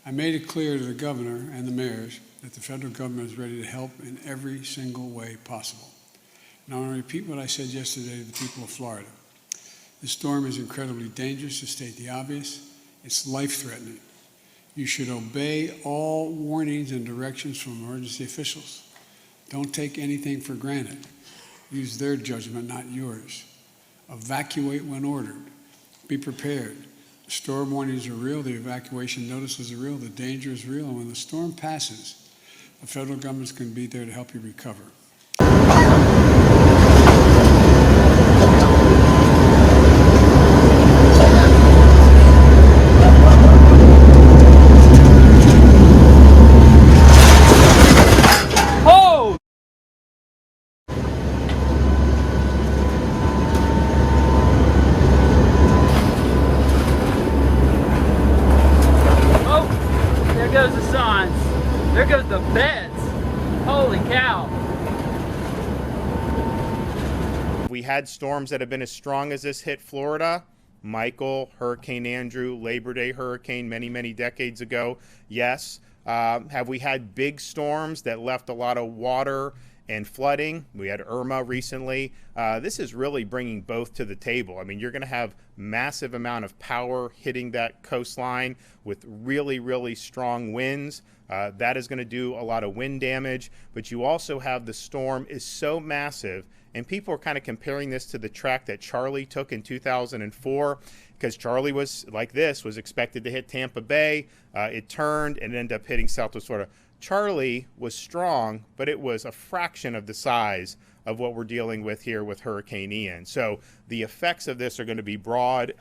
I made it clear to the governor and the mayors that the federal government is ready to help in every single way possible. And I want to repeat what I said yesterday to the people of Florida. This storm is incredibly dangerous, to state the obvious. It's life-threatening. You should obey all warnings and directions from emergency officials. Don't take anything for granted. Use their judgment, not yours. Evacuate when ordered. Be prepared. The storm warnings are real, the evacuation notices are real, the danger is real, and when the storm passes, the federal government's going to be there to help you recover. There goes the signs. There goes the beds. Holy cow. We had storms that have been as strong as this hit Florida. Michael, Hurricane Andrew, Labor Day hurricane many decades ago. Yes. Have we had big storms that left a lot of water and flooding? We had Irma recently. This is really bringing both to the table. I mean, you're going to have massive amount of power hitting that coastline with really strong winds. That is going to do a lot of wind damage, but you also have the storm is so massive, and people are kind of comparing this to the track that Charlie took in 2004, because Charlie was like this, was expected to hit Tampa Bay. It turned and ended up hitting Southwest Florida. Charlie was strong, but it was a fraction of the size of what we're dealing with here with Hurricane Ian. So the effects of this are going to be broad.